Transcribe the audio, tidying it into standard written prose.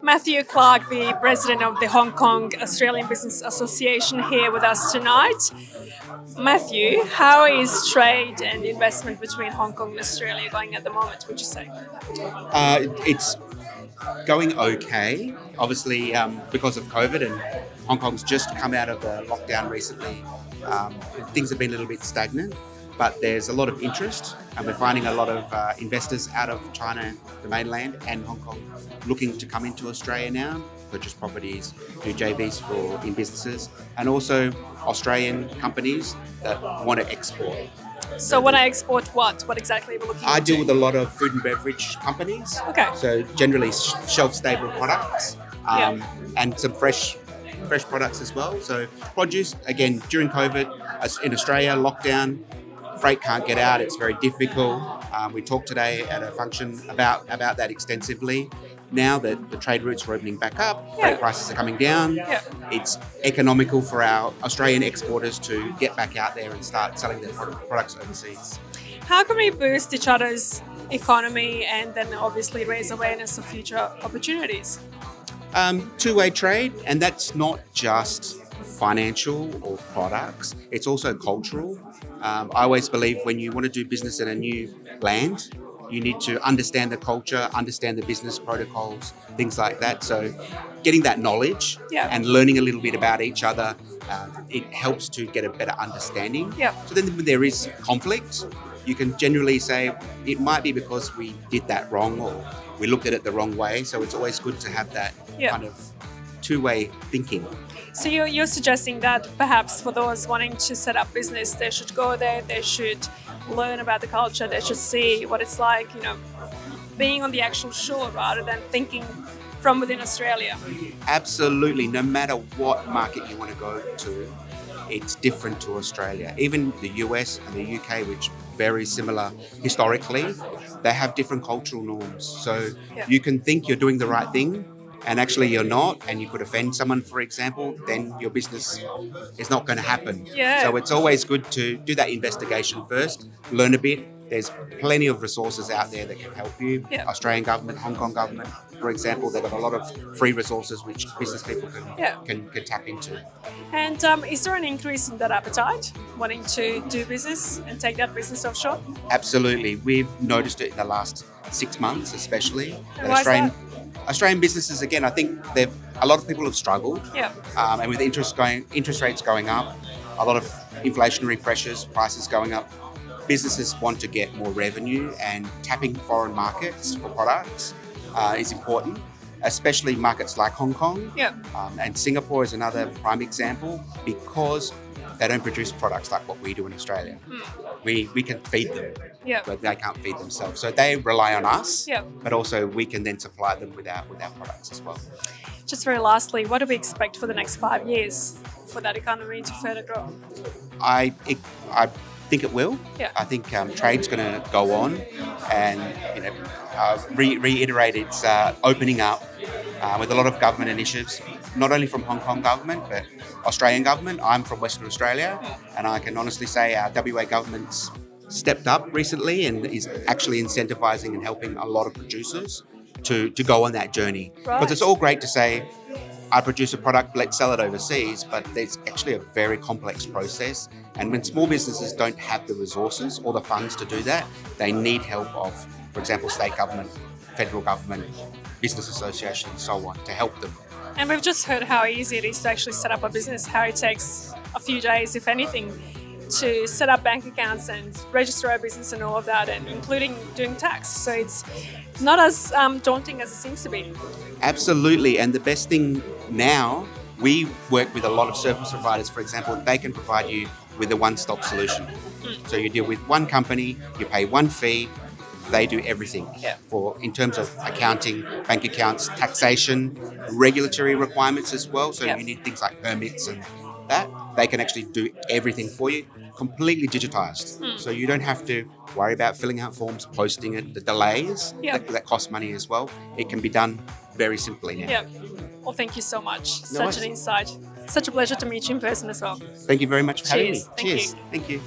Matthew Clarke, the president of the Hong Kong Australian Business Association, here with us tonight. Matthew, how is trade and investment between Hong Kong and Australia going at the moment, would you say? It's going okay. Obviously, because of COVID, and Hong Kong's just come out of the lockdown recently, things have been a little bit stagnant, but there's a lot of interest, and we're finding a lot of investors out of China, the mainland, and Hong Kong looking to come into Australia now, purchase properties, do JVs in businesses, and also Australian companies that want to export. So when I export what exactly are we looking at? I deal with a lot of food and beverage companies. Okay. So generally shelf-stable products, and some fresh products as well. So produce, again, during COVID, as in Australia, lockdown, freight can't get out, it's very difficult. We talked today at a function about that extensively. Now that the trade routes are opening back up, freight prices are coming down, it's economical for our Australian exporters to get back out there and start selling their products overseas. How can we boost each other's economy and then obviously raise awareness of future opportunities? Two-way trade, and that's not just financial or products, it's also cultural. I always believe when you want to do business in a new land, you need to understand the culture, understand the business protocols, things like that. So getting that knowledge and learning a little bit about each other, it helps to get a better understanding. So then when there is conflict, you can generally say it might be because we did that wrong or we looked at it the wrong way. So it's always good to have that kind of two-way thinking. So you're suggesting that perhaps for those wanting to set up business, they should go there, they should learn about the culture, they should see what it's like, being on the actual shore rather than thinking from within Australia. Absolutely. No matter what market you want to go to, it's different to Australia. Even the US and the UK, which very similar historically, they have different cultural norms. So you can think you're doing the right thing, and actually you're not, and you could offend someone, for example, then your business is not going to happen. So it's always good to do that investigation first, learn a bit. There's plenty of resources out there that can help you. Australian government, Hong Kong government, for example, they've got a lot of free resources which business people can tap into. And is there an increase in that appetite, wanting to do business and take that business offshore? Absolutely. We've noticed it in the last 6 months especially. And why is that? Australian businesses, again, I think a lot of people have struggled. And with interest rates going up, a lot of inflationary pressures, prices going up, businesses want to get more revenue, and tapping foreign markets for products is important, especially markets like Hong Kong. And Singapore is another prime example because they don't produce products like what we do in Australia. We can feed them, but they can't feed themselves. So they rely on us, but also we can then supply them with our products as well. Just very lastly, what do we expect for the next 5 years for that economy to further grow? I think it will. I think trade's going to go on, and reiterate its opening up with a lot of government initiatives, not only from Hong Kong government but Australian government. I'm from Western Australia, and I can honestly say our WA government's stepped up recently and is actually incentivising and helping a lot of producers to go on that journey. Because it's all great to say, I produce a product, let's sell it overseas, but there's actually a very complex process. And when small businesses don't have the resources or the funds to do that, they need help of, for example, state government, federal government, business associations, and so on, to help them. And we've just heard how easy it is to actually set up a business, how it takes a few days, if anything, to set up bank accounts and register a business and all of that, and including doing tax. So it's not as daunting as it seems to be. Absolutely. And the best thing now, we work with a lot of service providers, for example, they can provide you with a one-stop solution. So you deal with one company, you pay one fee, they do everything in terms of accounting, bank accounts, taxation, regulatory requirements as well. So you need things like permits and that. They can actually do everything for you, completely digitized. So you don't have to worry about filling out forms, posting it, the delays that cost money as well. It can be done very simply now. Well, thank you so much. Such an insight. Such a pleasure to meet you in person as well. Thank you very much for having me. Cheers. Thank you.